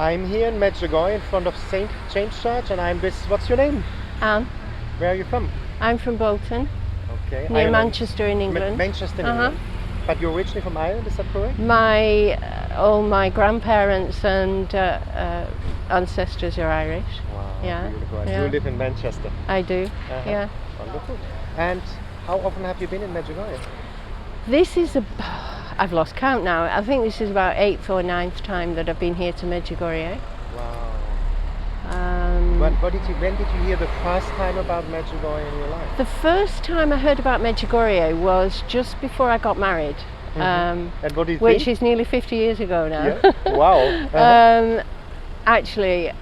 I'm here in Medjugorje in front of St. James Church, and I'm with, what's your name? Anne. Where are you from? I'm from Bolton, Okay. near Ireland. Manchester in England. Manchester in England. But you're originally from Ireland, is that correct? All my grandparents and ancestors are Irish. Wow, Yeah, beautiful. And yeah. you live in Manchester? I do, yeah. Wonderful. And how often have you been in Medjugorje? This is I've lost count now. I think this is about 8th or 9th time that I've been here to Medjugorje. Wow. When did you hear the first time about Medjugorje in your life? The first time I heard about Medjugorje was just before I got married. And what do you which think? is nearly 50 years ago now. Yeah. Wow. Actually,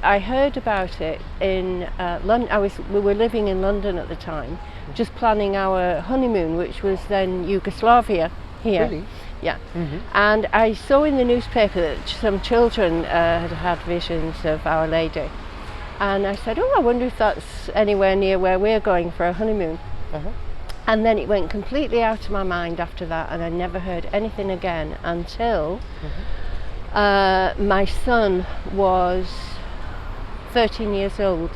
I heard about it in London. We were living in London at the time, just planning our honeymoon, which was then Yugoslavia here. Really? Yeah. And I saw in the newspaper that some children had visions of Our Lady. And I said, oh, I wonder if that's anywhere near where we're going for a honeymoon. And then it went completely out of my mind after that, and I never heard anything again until my son was 13 years old.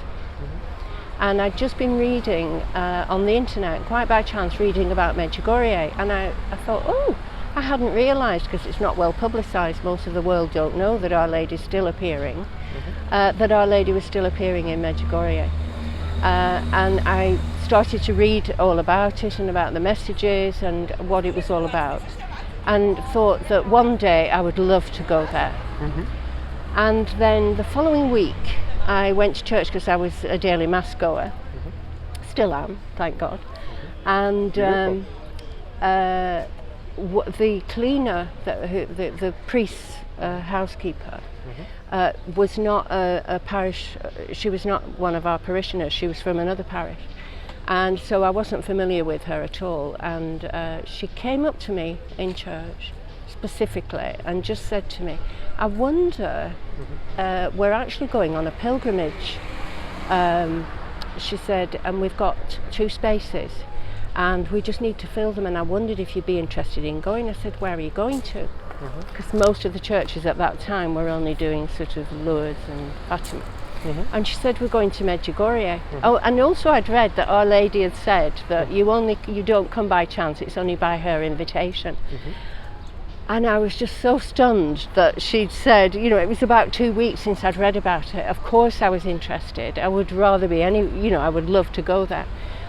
And I'd just been reading on the internet, quite by chance, reading about Medjugorje, and I thought, oh, I hadn't realised, because it's not well publicised, most of the world don't know that Our Lady's still appearing, that Our Lady was still appearing in Medjugorje. And I started to read all about it and about the messages and what it was all about, and thought that one day I would love to go there. And then the following week I went to church, because I was a daily mass goer, still am, thank God. And the cleaner, the priest's housekeeper, was not a parish, she was not one of our parishioners, she was from another parish. And so I wasn't familiar with her at all. And she came up to me in church specifically and just said to me, I wonder, we're actually going on a pilgrimage, she said, and we've got 2 spaces and we just need to fill them, and I wondered if you'd be interested in going. I said, where are you going to? Because most of the churches at that time were only doing sort of Lourdes and Fatima. And she said, we're going to Medjugorje. Oh, and also I'd read that Our Lady had said that you don't come by chance, it's only by her invitation. And I was just so stunned that she'd said, you know, it was about 2 weeks since I'd read about it. Of course I was interested. I would rather be I would love to go there.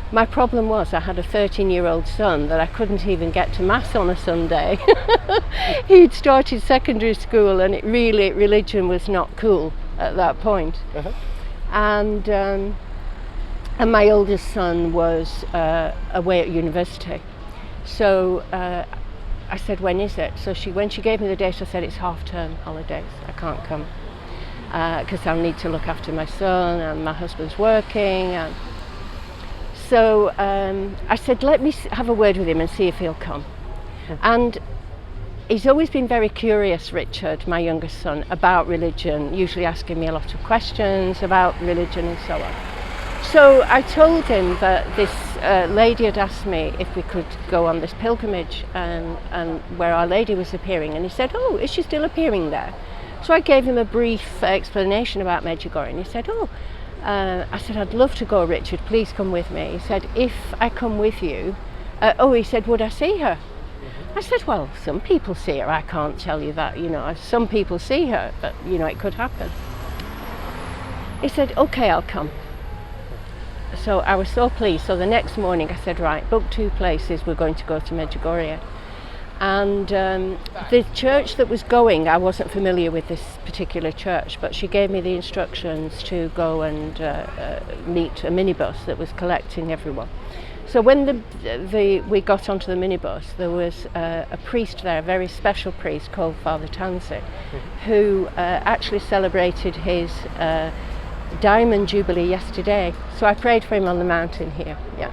My problem was I had a 13-year-old son that I couldn't even get to Mass on a Sunday. He'd started secondary school, and religion was not cool at that point. And my oldest son was away at university. So I said, when is it? So when she gave me the date, I said, it's half-term holidays, I can't come, because I'll need to look after my son, and my husband's working. And so I said, let me have a word with him and see if he'll come. And he's always been very curious, Richard, my youngest son, about religion, usually asking me a lot of questions about religion and so on. So I told him that this lady had asked me if we could go on this pilgrimage and where Our Lady was appearing, and he said, oh, is she still appearing there? So I gave him a brief explanation about Medjugorje, and he said, oh, I said, I'd love to go, Richard, please come with me. He said, if I come with you, he said, would I see her? I said, well, some people see her, I can't tell you that, some people see her, but, it could happen. He said, okay, I'll come. So I was so pleased. So the next morning I said, right, book 2 places, we're going to go to Medjugorje. And the church that was going, I wasn't familiar with this particular church, but she gave me the instructions to go and meet a minibus that was collecting everyone. So when we got onto the minibus, there was a priest there, a very special priest called Father Tanzi, who actually celebrated his Diamond Jubilee yesterday. So I prayed for him on the mountain here. Yeah.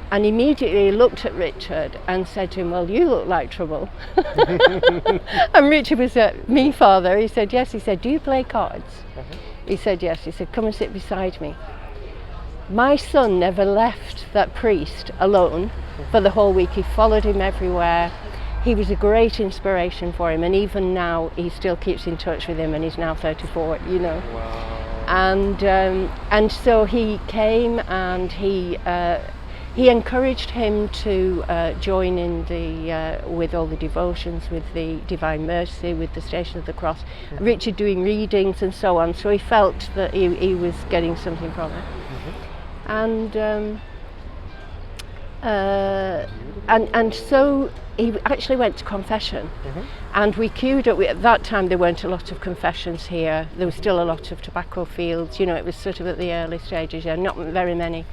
And immediately looked at Richard and said to him, well, you look like trouble. And Richard was me, Father. He said, yes. He said, do you play cards? He said, yes. He said, come and sit beside me. My son never left that priest alone for the whole week. He followed him everywhere. he was a great inspiration for him, and even now he still keeps in touch with him, and he's now 34, you know. Wow. And so he came, and he encouraged him to join in the with all the devotions, with the Divine Mercy, with the Station of the Cross, Richard doing readings and so on. So he felt that he was getting something from it. And so he actually went to confession, and we queued up. At that time there weren't a lot of confessions here. There was still a lot of tobacco fields, you know. It was sort of at the early stages, yeah, not very many.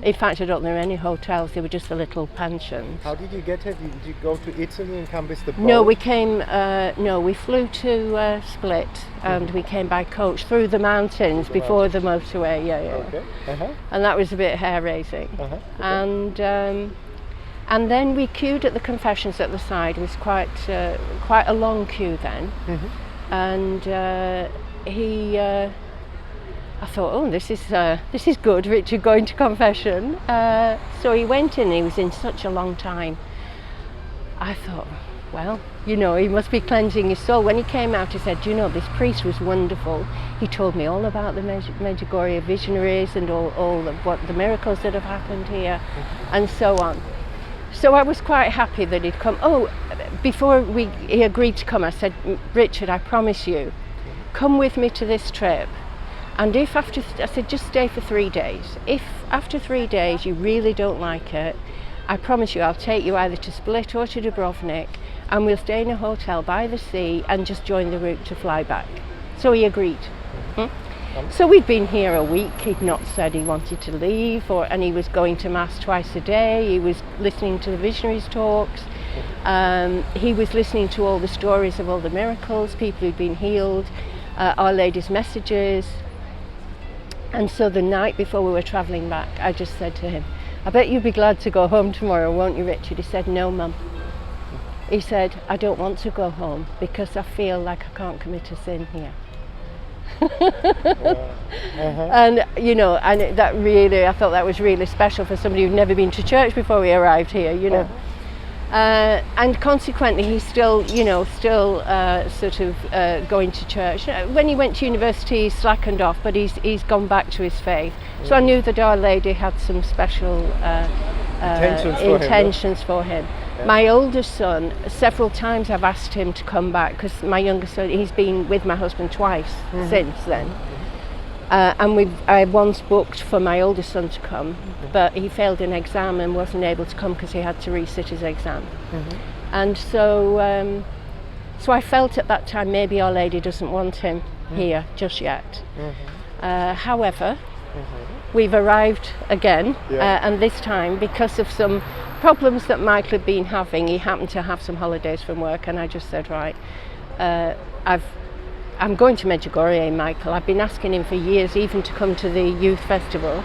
In fact, I don't think there were any hotels. They were just the little pensions. How did you get here? Did you go to Italy and come with the boat? No, we came. No, we flew to Split, and we came by coach through the mountains before the motorway. Yeah. Okay. And that was a bit hair-raising. Okay. And then we queued at the confessions at the side. It was quite a long queue then. And I thought, oh, this is good, Richard going to confession. So he went in. He was in such a long time. I thought, well, you know, he must be cleansing his soul. When he came out, he said, you know, this priest was wonderful. He told me all about the Medjugorje visionaries and all of what the miracles that have happened here, and so on. So I was quite happy that he'd come. Oh, before he agreed to come, I said, Richard, I promise you, come with me to this trip. And if I said, just stay for 3 days. If after 3 days you really don't like it, I promise you I'll take you either to Split or to Dubrovnik, and we'll stay in a hotel by the sea and just join the route to fly back. So he agreed. So we'd been here a week. He'd not said he wanted to leave, and he was going to Mass twice a day. He was listening to the visionaries' talks. He was listening to all the stories of all the miracles, people who'd been healed, Our Lady's messages. And so the night before we were travelling back, I just said to him, I bet you'll be glad to go home tomorrow, won't you, Richard? He said, no, Mum. He said, I don't want to go home because I feel like I can't commit a sin here. And you know, and that really, I thought that was really special for somebody who'd never been to church before we arrived here, you know. And consequently, he's still, you know, sort of going to church. When he went to university, he slackened off, but he's gone back to his faith. So I knew that Our Lady had some special intentions for him. Yeah. My oldest son, several times I've asked him to come back, because my younger son, he's been with my husband twice since then. And I once booked for my oldest son to come, but he failed an exam and wasn't able to come because he had to resit his exam. And so I felt at that time maybe Our Lady doesn't want him here just yet. However, we've arrived again, and this time, because of some problems that Michael had been having, he happened to have some holidays from work, and I just said, right, I'm going to Medjugorje, Michael. I've been asking him for years even to come to the youth festival.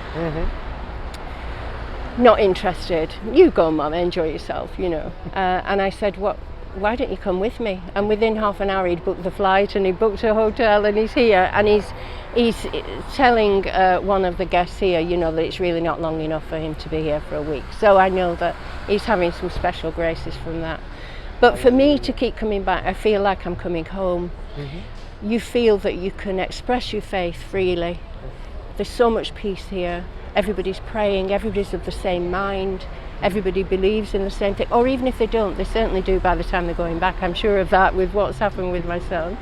Not interested. You go, Mum, enjoy yourself, you know. And I said, why don't you come with me? And within half an hour he'd booked the flight and he booked a hotel, and he's here, and he's telling one of the guests here, you know, that it's really not long enough for him to be here for a week. So I know that he's having some special graces from that. But for me to keep coming back, I feel like I'm coming home. You feel that you can express your faith freely. There's so much peace here. Everybody's praying, everybody's of the same mind, everybody believes in the same thing, or even if they don't, they certainly do by the time they're going back. I'm sure of that with what's happened with my son.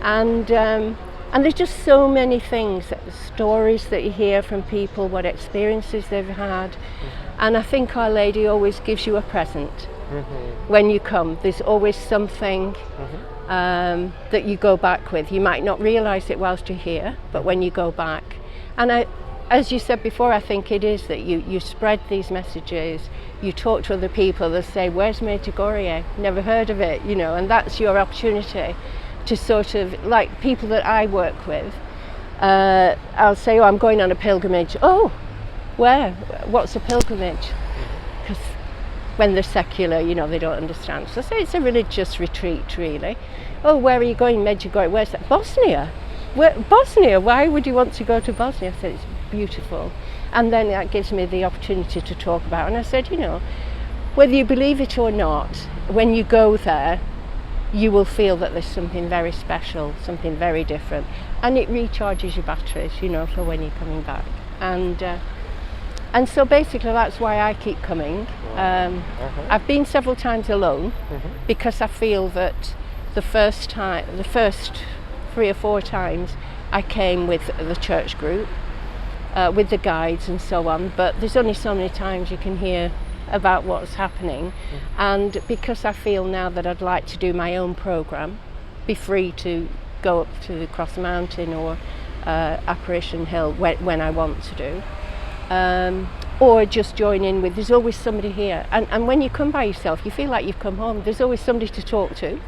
And there's just so many things, stories that you hear from people, what experiences they've had. And I think Our Lady always gives you a present when you come. There's always something that you go back with. You might not realise it whilst you're here, but when you go back. And as you said before, I think it is that you spread these messages, you talk to other people, they'll say, where's Medjugorje? Never heard of it, you know, and that's your opportunity to sort of, like people that I work with, I'll say, oh, I'm going on a pilgrimage. Oh, where? What's a pilgrimage? Because when they're secular, you know, they don't understand. So I say it's a religious retreat, really. Oh, where are you going? Medjugorje. Where's that? Bosnia. Bosnia? Why would you want to go to Bosnia? I said, it's beautiful. And then that gives me the opportunity to talk about it. And I said, you know, whether you believe it or not, when you go there, you will feel that there's something very special, something very different, and it recharges your batteries, you know, for when you're coming back. And so basically that's why I keep coming. I've been several times alone because I feel that the first 3 or 4 times I came with the church group, with the guides and so on, but there's only so many times you can hear about what's happening, and because I feel now that I'd like to do my own program, be free to go up to the Cross Mountain or Apparition Hill when I want to do, or just join in with, there's always somebody here, and when you come by yourself you feel like you've come home. There's always somebody to talk to.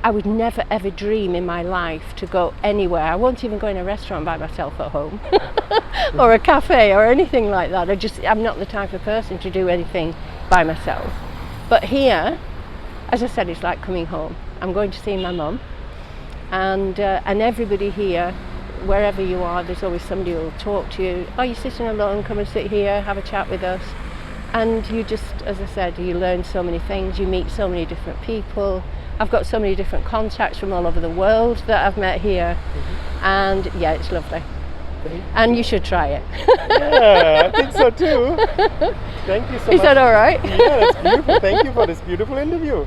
I would never ever dream in my life to go anywhere. I won't even go in a restaurant by myself at home or a cafe or anything like that. I'm not the type of person to do anything by myself. But here, as I said, it's like coming home. I'm going to see my mum, and everybody here, wherever you are, there's always somebody who will talk to you. Oh, you're sitting alone, come and sit here, have a chat with us. And you just, as I said, you learn so many things, you meet so many different people. I've got so many different contacts from all over the world that I've met here, and yeah, it's lovely. And you should try it. Yeah, I think so too. Thank you so much. Is that all right? Yeah, that's beautiful. Thank you for this beautiful interview.